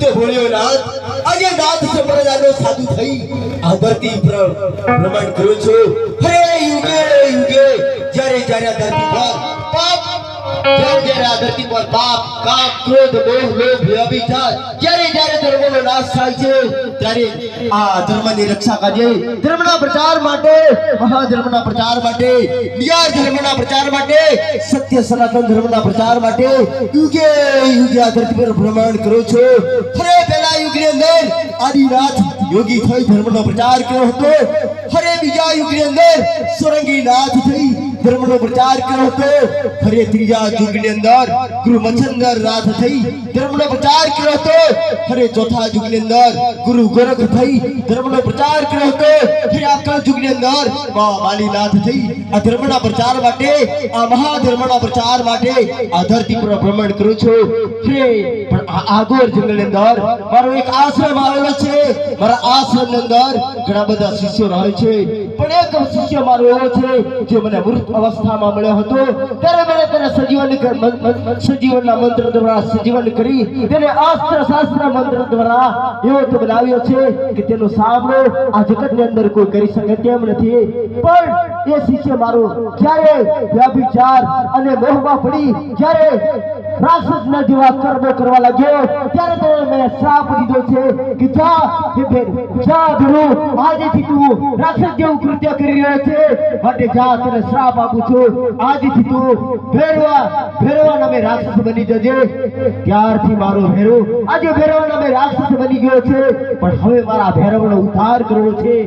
તો બોલ્યો નાથ આજે નાથ સંપ્રદાયનો સાધુ થઈ આ ધરતી પર ભ્રમણ કરું છું હરે યુગે યુગે જ્યારે જ્યારે આ ધરતી પર પાપ જ્યારે આ ધરતી પર પાપ કામ ક્રોધ મોહ લોભ અભિચાર જ્યારે જ્યારે ધર્મનો નાશ થાય છે ત્યારે આ ધર્મની રક્ષા કરીએ ધર્મના પ્રચાર માટે મહાધર્મના પ્રચાર માટે નિયાર ધર્મના પ્રચાર માટે સત્ય સનાતન ધર્મના પ્રચાર માટે યુગે યુગે આ ધરતી પર ભ્રમણ કરું છું હરે પહેલા યુગની અંદર આદિનાથ યોગી થઈ ધર્મનો પ્રચાર કર્યો હતો હરે બીજા યુગની અંદર સોરંગી નાથ થઈ ધર્મનો પ્રચાર કર્યો હતો હરે ત્રીજા યુગની અંદર ગુરુ મચ્છંદર નાથ થઈ ધર્મનો પ્રચાર કર્યો હતો હરે ચોથા યુગની અંદર ગુરુ ગોરખ થઈ ધર્મનો પ્રચાર કર્યો હતો હરે આખા યુગની અંદર બાલીનાથ થઈ આ ધર્મના પ્રચાર માટે આ મહાધર્મના પ્રચાર માટે આ ધરતી પર ભ્રમણ કરું છું હરે પણ આ આગોર જંગલની અંદર મારો એક આશ્રમ આવેલો છે મારા આશ્રમની અંદર ઘણા બધા શિષ્યો રહે છે પણ એક શિષ્ય મારો એવો છે જે મને મૃત અવસ્થામાં મળ્યો હતો ત્યારે મેં તેને સજીવનના મંત્ર દ્વારા સજીવન કરી તેને અસ્ત્ર શાસ્ત્ર મંત્ર દ્વારા એવો તો બનાવ્યો છે કે તેનો સામનો આ જગતની અંદર કોઈ કરી શકે તેમ નથી પણ એ શિષ્ય મારો જ્યારે વ્યભિચાર અને મોહમાં પડી જ્યારે રાક્ષસના જેવા કર્મો કરવા લાગ્યો ત્યારે તેને મેં શ્રાપ દીધો છે કે જા ધ્રુવ આજથી તું રાક્ષસ જેવું કૃત્ય કરી રહ્યો છે માટે જા તને શ્રાપ આપું છું આજથી તું ભૈરવા નામે રાક્ષસ બની જજે ત્યારથી મારો ભૈરવ આજે ભૈરવ નામે રાક્ષસ બની ગયો છે પણ હવે મારા ભૈરવનો ઉદ્ધાર કરવો છે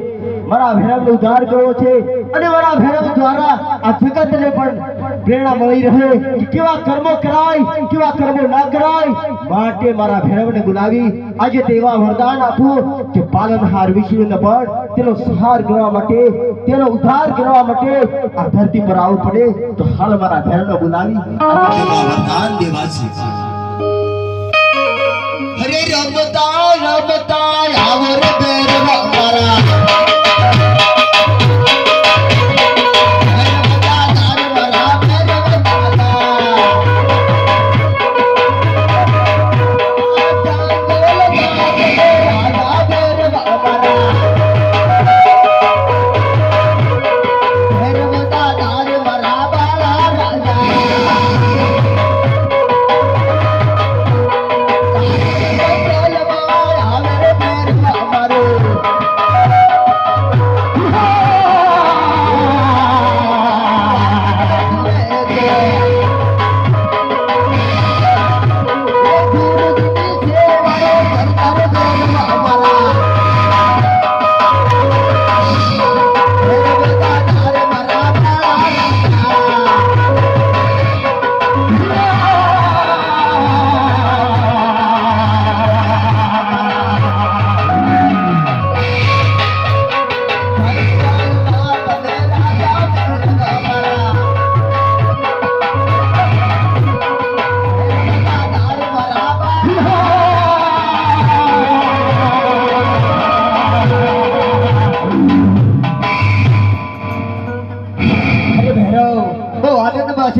મારા ભૈરવનો ઉદ્ધાર કરવો છે અને મારા ભૈરવ દ્વારા આ જગતને પણ પ્રેરણા મળી રહે કે કેવા કર્મો કરાય કેવા કર્મો ના કરાય માટે મારા ભૈરવને બોલાવી આજે તેવા વરદાન આપું કે પાલનહાર વિષ્ણુને પણ તેનો સંહાર કરવા માટે તેનો ઉદ્ધાર કરવા માટે આ ધરતી પર આવવું પડે તો હાલ મારા ભૈરવને બોલાવી વરદાન દેવા છે હરે રમતા રમતા આવર ભૈરવ મારા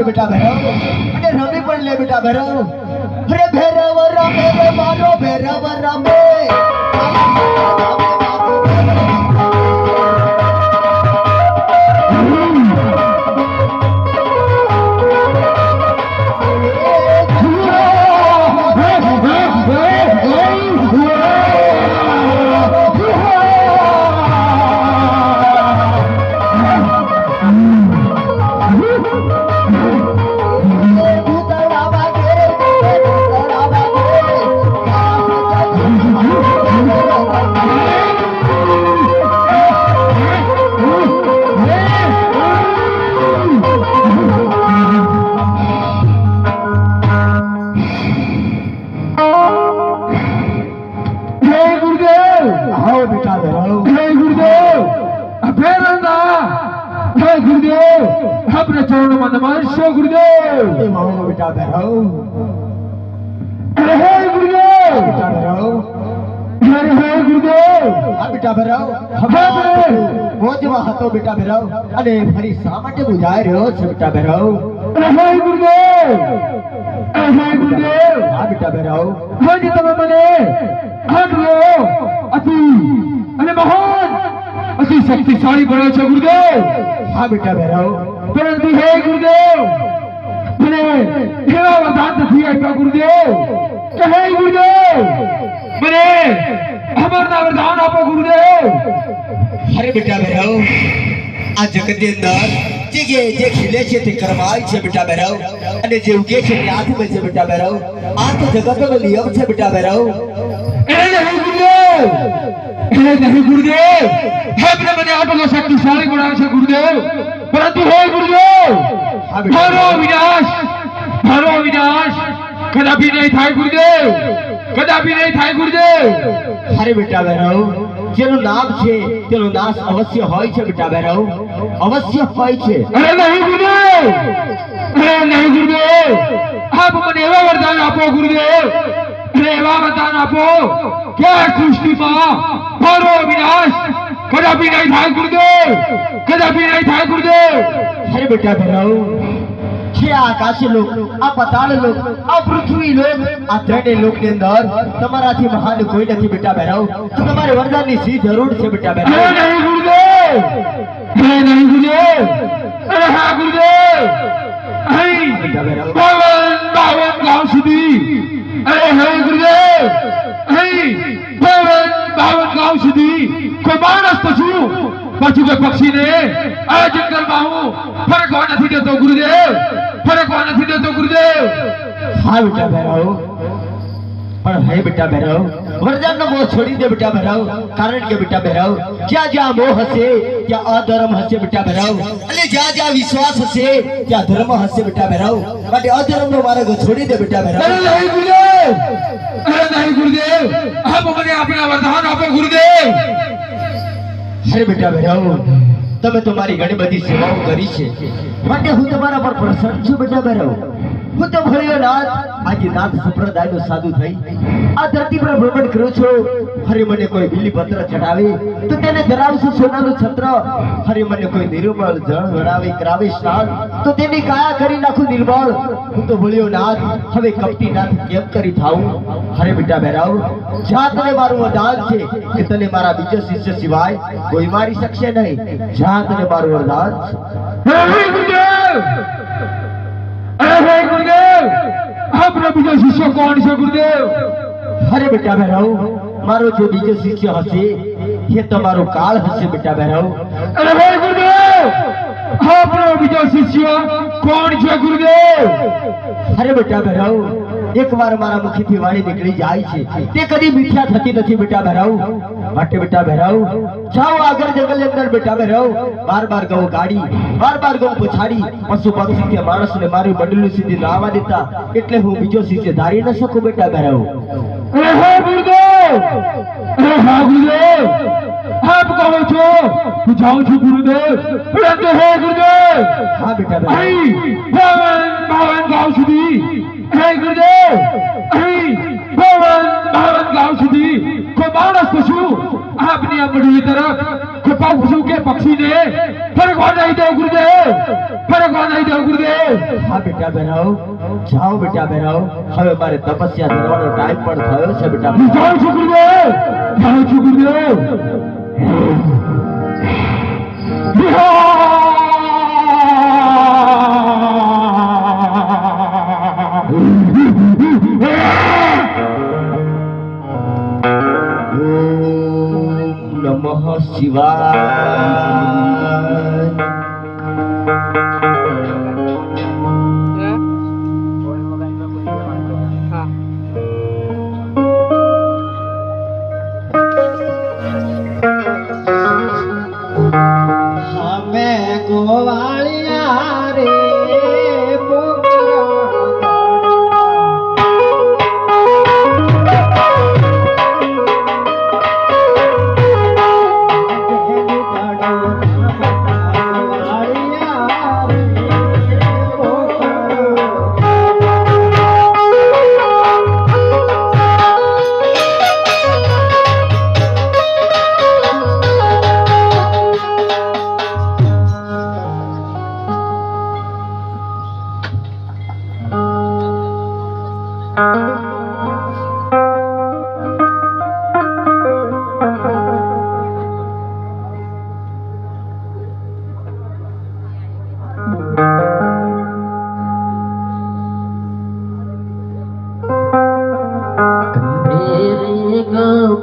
बेटा भैरव अरे रमे पण ले बेटा भैरव अरे भैरव रमे रे मारो भैरव रमे अपने चरणों में नमस्कार गुरुदेव बेटा भैरव हे गुरुदेव बेटा भैरव हे गुरुदेव बेटा भैरव मोजमा હતો બેટા ભૈરવ અને ફરી શા માટે બુજાઈ રહ્યો છે બેટા ભૈરવ હે ગુરુદેવ હે ગુરુદેવ હા બેટા ભૈરવ આજે તમે મને આટલો અતિ અને મહાન અતિ શક્તિશાળી બન્યો છો ગુરુદેવ હા બેટા ભૈરવ પરંતુ હે ગુરુદેવ મને એવા વરદાન નથી આપ્યા ગુરુદેવ કે હે ગુરુદેવ મને અમરના વરદાન આપો ગુરુદેવ અરે બેટા ભૈરવ આ જગતની અંદર જે ખીલે છે તે કરમાય છે બેટા ભૈરવ અને જે ઉગે છે તે આત્મ છે બેટા ભૈરવ આ તો જગતનો નિયમ છે બેટા ભૈરવ એ નહીં ગુરુદેવ હે મને આટલો શક્તિશાળી બનાવ્યો છે ગુરુદેવ પરંતુ હે ગુરુદેવ મારો વિનાશ કદાપી નહીં થાય ગુરુદેવ કદાપી નહીં થાય ગુરુદેવ અરે બેટા ભૈરવ જેનું નામ છે તેનો નાશ અવશ્ય હોય છે બેટા ભૈરવ અવશ્ય હોય છે અરે નહીં ગુરુદેવ આપ મને એવા વરદાન આપો ગુરુદેવ એવા વરદાન આપો કે આ સૃષ્ટિમાં મારો વિનાશ કદાપી નહીં થાય ગુરુદેવ કદાપી નહીં થાય ગુરુદેવ અરે બેટા ભૈરવ છે આ આકાશી લોક આ પાતાળ લોક આ પૃથ્વી લોક આ ત્રણેય લોકની અંદર તમારાથી મહાન કોઈ નથી બેટા ભૈરવ તો તમારે વરદાનની શી જરૂર છે બેટા ભૈરવ નહીં ગુરુદેવ અરે હા ગુરુદેવ અહીં બેટા ભૈરવ 52 ગામ સુધી અરે હે ગુરુદેવ અહીં 52 ગામ સુધી કોઈ માણસ પછું કે પક્ષીને આ જંગલમાં હું ફરકવા નથી દેતો ગુરુદેવ ફરકવા નથી દેતો ગુરુદેવ હા બેટા ભૈરવ પણ હે બેટા ભૈરવ વરદાનનો મોહ છોડી દે બેટા ભૈરવ કારણ કે બેટા ભૈરવ જ્યાં મોહ હશે ત્યાં અધર્મ હશે બેટા ભૈરવ અને જ્યાં વિશ્વાસ હશે ત્યાં ધર્મ હશે બેટા ભૈરવ માટે અધર્મનો માર્ગ છોડી દે બેટા ભૈરવ અરે નહીં ગુરુદેવ આપ મને આપના વરદાન આપો ગુરુદેવ અરે બેટા ભૈરવ તમે તો મારી ઘણી બધી સેવાઓ કરી છે માટે હું તમારા પર પ્રસન્ન છું બેટા ભૈરવ હું તો ભળ્યો નાથ આજે નાથ સંપ્રદાયનો સાધુ થઈ આ ધરતી પર ભ્રમણ કરું છું હરે મને કોઈ બીલીપત્ર ચડાવે તો તેને ધરાવશું સોનાનું છત્ર હરે મને કોઈ નિર્મળ જળ વડાવે કરાવે સ્નાન તો તેની કાયા કરી નાખું નિર્મળ હું તો ભળ્યો નાથ હવે કપટી નાથ કેમ કરી થાઉં હરે બેટા ભૈરવ જ્યાં તને મારું વરદાન છે કે તને મારા બીજા શિષ્ય સિવાય કોઈ મારી શકશે નહીં જ્યાં તને મારું વરદાન છે હે ગુરુદેવ આપનો બીજો શિષ્ય કોણ છે ગુરુદેવ અરે બેટા ભૈરવ મારો જો બીજો શિષ્ય હશે એ તમારો કાળ હશે બેટા ભૈરવ અરે હે ગુરુદેવ આપનો બીજો શિષ્ય કોણ છે ગુરુદેવ અરે બેટા ભૈરવ એકવાર મારા મુખથી વાણી નીકળી જાય છે તે કદી મિથ્યા થતી નથી બેટા ભૈરવ માટે બેટા ભૈરવ જાઓ આગળ જંગલની અંદર બેટા ભૈરવ બાર ગૌ ગાડી બાર ગૌ પછાડી પશુ પક્ષી કે માણસને મારી મંડળનું સીધી ના આવવા દેતા એટલે હું બીજો શિષ્ય ધારી ન શકું બેટા ભૈરવ અરે હે ગુરુદેવ અરે હા ગુરુદેવ આપ કહો છો હું જાઉં છું ગુરુદેવ પરંતુ હે ગુરુદેવ હા બેટા ભૈરવ અહીં 52 ગામ સુધી હે ગુરુદેવ અહીં 52 ગામ સુધી કોઈ માણસ પશુ આપની આ મંડળી તરફ કોઈ પશુ કે પક્ષીને ફરકવા નહીં દો ગુરુદેવ ફરકવા નહીં દો ગુરુદેવ હા બેટા ભૈરવ જાઓ બેટા ભૈરવ હવે મારે તપસ્યા કરવાનો ટાઈમ પણ થયો છે બેટા હું જાઉં છું ગુરુદેવ જાઉં છું ગુરુદેવ નમઃ શિવાય હમે ગોવાળિયા રે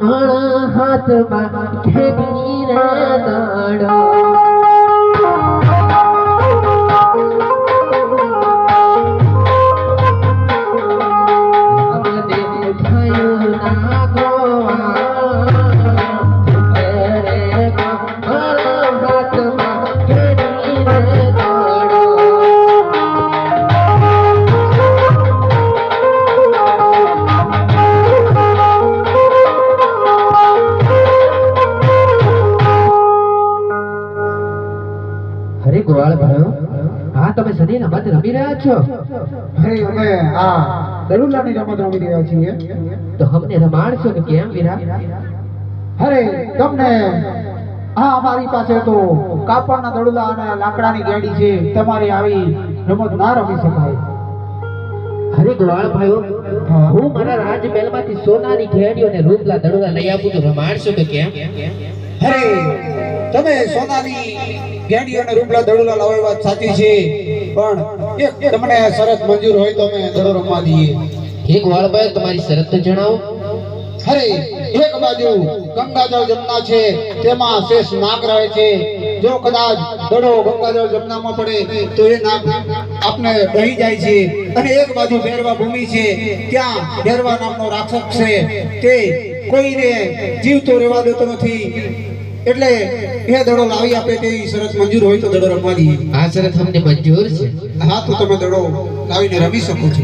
મારા હાથમાં ખેડી રે દાડો ગોવાળ ભાઈઓ હા તમે સદીના મત રમી રહ્યા છો અરે અમે આ દડુલાની રમત રમી રહ્યા છીએ તો અમને રમાડશો કે કેમ વીરા અરે તમને અમારી પાસે તો કાપડના દડુલા અને લાકડાની ગાડી છે તમારે આવી રમત ના રમી શકાય અરે ગોવાળ ભાઈઓ હું મારા રાજમહેલમાંથી સોનાની ઘેડીઓ અને રૂપલા દડુલા લઈ આપું તો રમાડશો કે કેમ અરે તમે સોનાની ગાડી અને રૂપલા દડુલા લાવો એ વાત સાચી છે પણ એક તમને શરત મંજૂર હોય તો અમે દડો રમવા દઈએ એક વાળભાઈ તમારી શરત તો જણાવો અરે એક બાજુ ગંગાજળ જમના છે તેમાં શેષ નાગ રહે છે જો કદાચ દડો ગંગાજળ જમનામાં પડે તો એ નાગ આપને દહી જાય છે અને એક બાજુ ભેરવા ભૂમિ છે ત્યાં ભેરવા નામનો રાક્ષસ છે તે કોઈને જીવતો રહેવા દેતો નથી એટલે એ દડો લાવી આપે તેવી શરત મંજૂર હોય તો દડો રમવા દઈએ આ શરત અમને મંજૂર છે હા તો તમે દડો લાવીને રમી શકો છો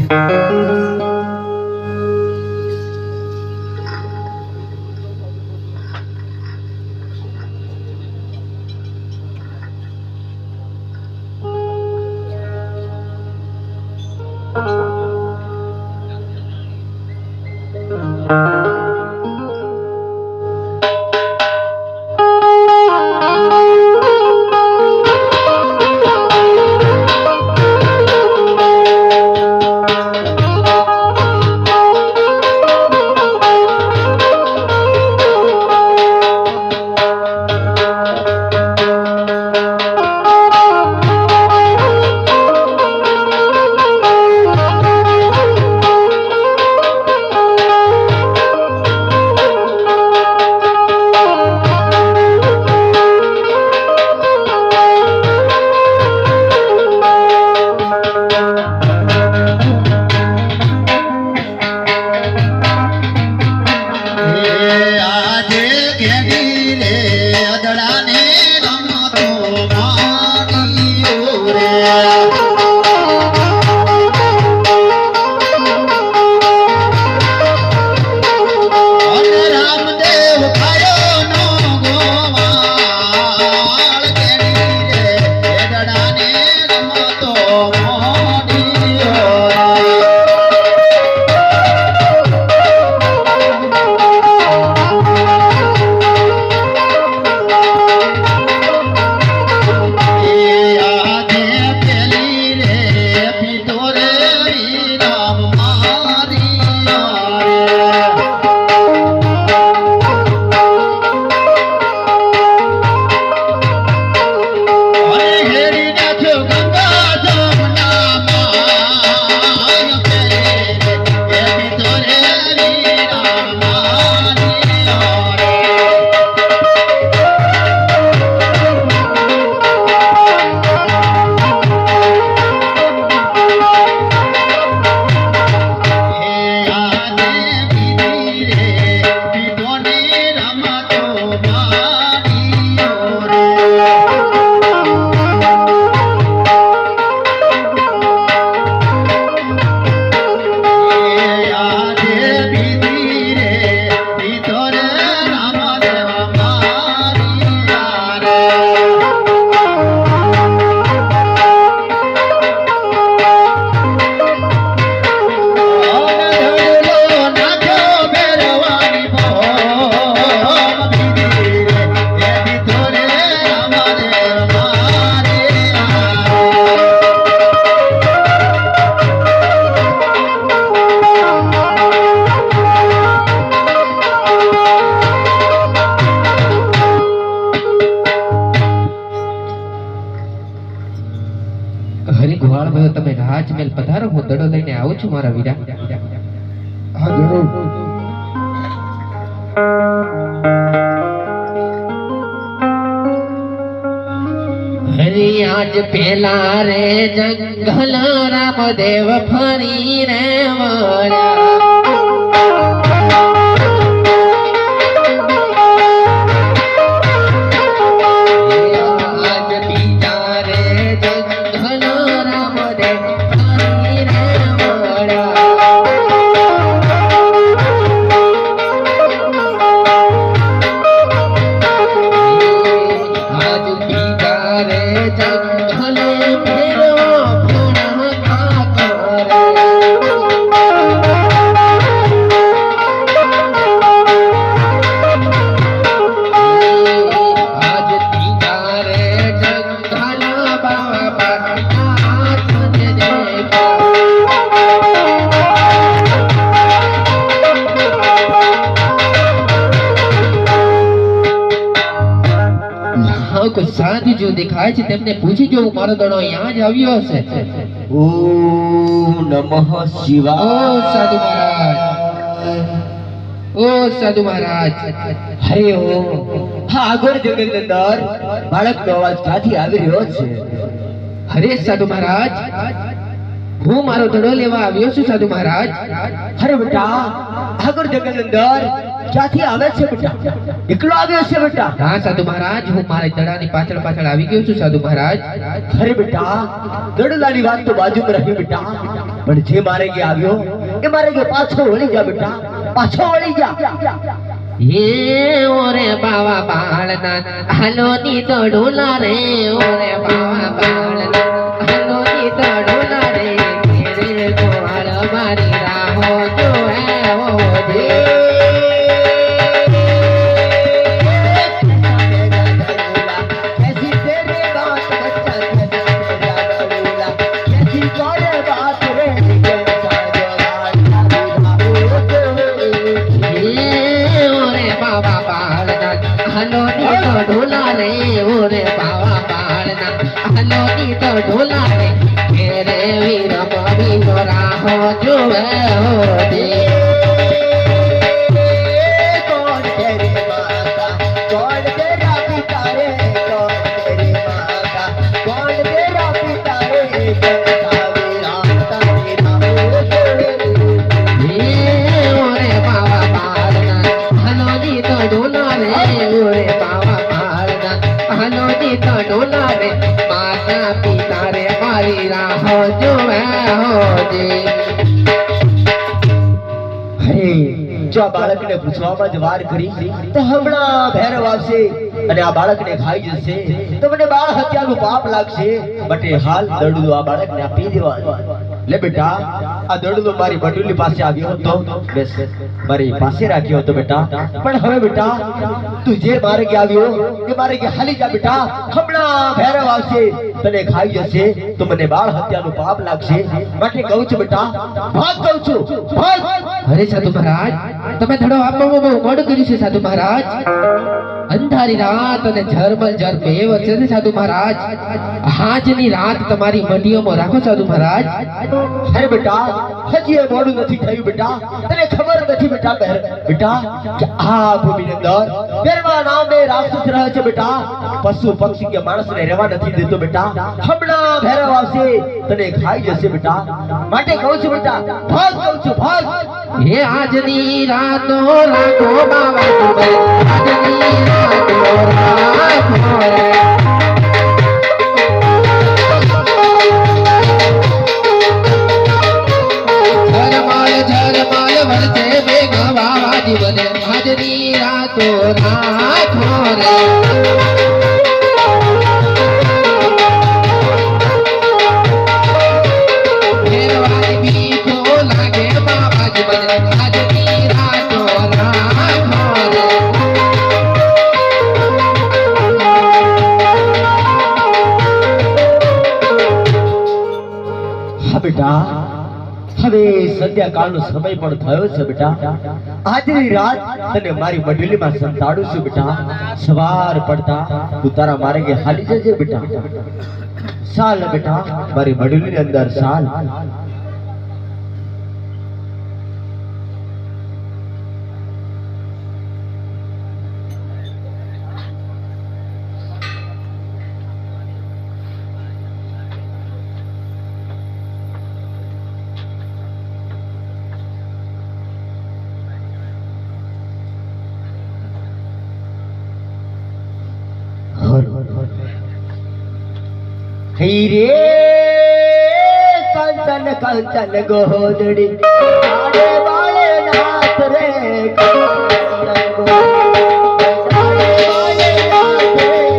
તમે રાજમહેલ પધારો, હું દડો લઈને આવું છું મારા વીરા. હા જરૂર. હરી આજ પેલા રે જંગલ રામદેવ ફરી રે આજ બીજા રે જંગલ રામદેવ ફરી રે આજ બીજા રે જંગલ ફેરો ફણા કાકરે આજ બીજા રે જંગલ બાબા નાથ જય હા કોઈ સાધુ જો દેખાય છે તેમને પૂછી જો મારો દડો અહીંયા જ આવ્યો હશે ઓમ નમઃ શિવાય. ઓ સાધુ મહારાજ ઓ સાધુ મહારાજ હરે ઓમ. હા, આગળ જગતની અંદર બાળકનો અવાજ ક્યાંથી આવી રહ્યો છે? હરે સાધુ મહારાજ હું મારો દડો લેવા આવ્યો છું સાધુ મહારાજ અરે બેટા, આગળ જગતની અંદર ક્યાંથી આવે છે બેટા? એકલો આવ્યો છે બેટા? હા સાધુ મહારાજ હું મારા દડાની પાછળ પાછળ આવી ગયો છું સાધુ મહારાજ અરે બેટા, દડલાની વાત તો બાજુમાં રહી બેટા, પણ જે મારે કે આવ્યો એ મારે કે પાછો વળી જા બેટા, પાછો વળી જા. હે ઓરે બાવા બાળના હાલો ની દડોલા રે ઓરે બાવા બાળના હાલો ની દડોલા રે ઘેરે ગોવાળ મારી રાહો જોએ ઓ દે कैसी तेरी बात बच्चा, कैसी तेरा दड़ूला, कैसी तोरे बात रे, कैसा હે ઓરે બાવા બાળના હાલો ની દડોલા રે ઓરે બાવા બાળના હાલો ની દડોલા રે ઘેરે વીર મારી રાહો જોએ ઓ દે कौन तेरी माता, कौन तेरा पिता रे, कौन तेरी माता, कौन तेरा पिता रे, कैसा वीरांता तेरा हो. હે ઓરે બાવા બાળના હાલો ની દડોલા રે ઓરે બાવા બાળના હાલો ની દડોલા રે માતા પિતા રે મારી રાહો જોવે હો દે અરે, જો આ બાળકને પૂછવામાં જ વાર કરી તો હમણાં ભૈરવ આવશે અને આ બાળકને ખાઈ જશે તો મને બાળ હત્યાનું પાપ લાગશે. બટે હાલ દડુલો આ બાળકને આપી દેવા. લે બેટા, આ દડુલો મારી બટુલી પાસે આવ્યો હતો, બેસ મારી પાસે રાખ્યો હતો બેટા, પણ હવે બેટા તું જે માર્ગે આવ્યો એ માર્ગે હાલી જા બેટા. હમણાં ભૈરવ આવશે, તને ખાઈ જશે તો મને બાળ હત્યાનું પાપ લાગશે. માટે કહું છું બેટા, ભાગ કહું છું, ભાગ. અરે સાધુ મહારાજ તમે ધડો આપવામાં બહુ મોડું કર્યું છે સાધુ મહારાજ અંધારી રાત અને ઝરમલ ઝર બે વચ્ચે છે સાધુ મહારાજ આજની રાત તમારી મંડીઓમાં રાખો સાધુ મહારાજ અરે બેટા, હજી એ મોડું નથી થયું બેટા, તને ખબર નથી બેટા બેટા કે આ ભૂમિની અંદર ભૈરવા નામે રાક્ષસ રહે છે બેટા, પશુ પક્ષી કે માણસને રહેવા નથી દેતો બેટા. હમણાં ભૈરવ આવશે, તને ખાઈ જશે બેટા. માટે કહું છું બેટા, ભાગ કહું છું, ભાગ. હે આજની રાતો રાખો બાવા તમે આજની રાતો રાખો રે ઝરમાલ વરસે ભેગા બાવા જીવને આજની રાતો રાખો રે ફેરવાય બીજો લાગે બાબા જીવને આજની રાતો રાખો રે હા બેટા, હવે સંધ્યાકાળનો સમય પણ થયો છે બેટા. આજની રાત તને મારી મંડળીમાં સંતાડું છું બેટા. સવાર પડતા તું તારા માર્ગે હાલી જજે બેટા. ચાલ બેટા, મારી મંડળીની અંદર ચાલ. હઈ રે કંચન કંચન ગોદડી આડે બાળે નાથ રે કંચન ગોદડી આડે બાળે નાથ રે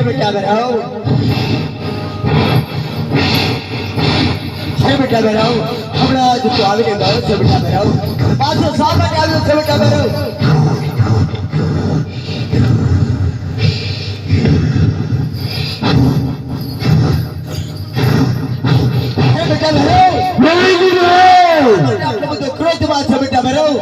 બેટા બરાવ બેટા બરાવ હમણાં જ તું આવીને ગયો છે બેટા બરાવ પાછો શા માટે આવ્યો છે બેટા બરાવ બેટા બરાવ આટલો બધો ક્રોધમાં છે બેટા બરાવ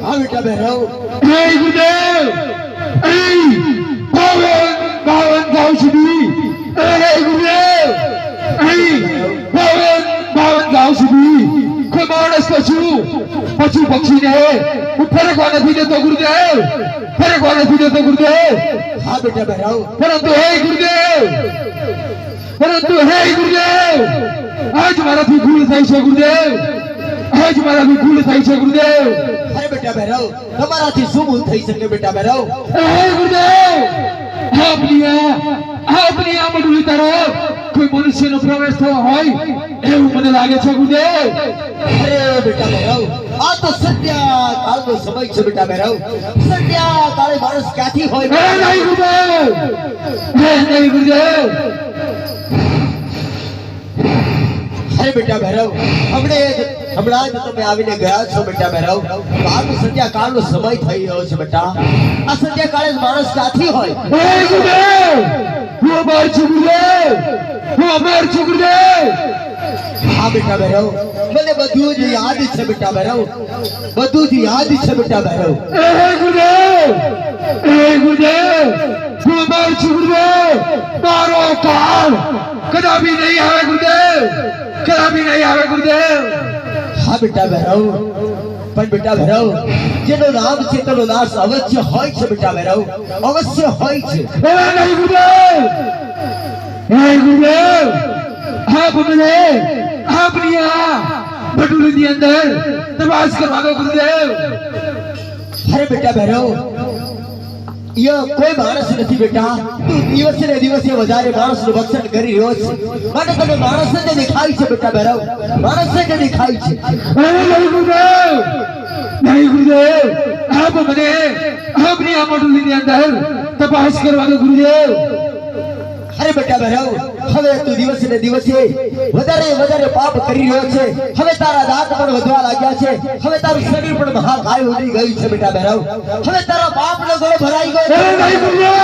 હા બેટા બરાવ પશુ પક્ષીને હું ફરકવા નથી દેતો ગુરુદેવ, ફરકવા નથી દેતો ગુરુદેવ. હા બેટા બરાવ પરંતુ હે ગુરુદેવ, આજ મારાથી ભૂલ થઈ છે ગુરુદેવ, આજ મારાથી ભૂલ થઈ છે ગુરુદેવ. અરે બેટા બરાવ તમારાથી શું ભૂલ થઈ શકે બેટા બરાવ હે ગુરુદેવ, આપની આ મંડળી તરફ કોઈ મનુષ્યનો પ્રવેશ થયો હોય એવું મને લાગે છે ગુરુદેવ. અરે બેટા બરાવ આ તો સત્યા કાળનો સમય છે બેટા બરાવ સત્યા કાળે માણસ ક્યાંથી હોય નહીં ગુરુદેવ, નહીં ગુરુદેવ. અરે બેટા બરાવ હમણાં જ તમે આવીને ગયા છો બેટા બરાવ આ તો સત્યા કાળનો સમય થઈ રહ્યો છે બેટા આ સત્યા કાળે માણસ ક્યાંથી હોય હે ગુરુદેવ, હું અમાર છું ગુરુદેવ, હું અમાર છું ગુરુદેવ. હા બેટા બરાવ મને બધું જ યાદ છે બેટા બરાવ બધું જ યાદ છે બેટા બરાવ હે ગુરુદેવ, હું અમાર છું ગુરુદેવ. મારો કાળ કદાપી નહીં આવે ગુરુદેવ, કદાપી નહીં આવે ગુરુદેવ. હા બેટા બરાવ પણ બેટા બરાવ જેનું નામ છે તેનો નાશ અવશ્ય હોય છે બેટા બરાવ અવશ્ય હોય છે હે નહીં ગુરુદેવ, હે ગુરુદેવ, આપ મને આપની આ ભટુલીની અંદર તપાસ કરવા દો ગુરુદેવ. અરે બેટા બરાવ કોઈ માણસ નથી બેટા તું દિવસે ને દિવસે વધારે માણસનું ભક્ષણ કરી રહ્યો છે માટે તને માણસ જ દેખાય છે બેટા બરાવ માણસ જ દેખાય છે નહીં ગુરુદેવ, નહીં ગુરુદેવ, આપ મને આપની આ ભટુલીની અંદર તપાસ કરવા દો ગુરુદેવ. અરે બેટા બરાવ હવે તું દિવસે ને દિવસે વધારે પાપ કરી રહ્યો છે હવે તારા દાંત પણ વધવા લાગ્યા છે હવે તારું શરીર પણ મહાકાય ઉડી ગયું છે બેટા બરાવ હવે તારા પાપનો ગળો ભરાઈ ગયો નહીં ગુરુદેવ,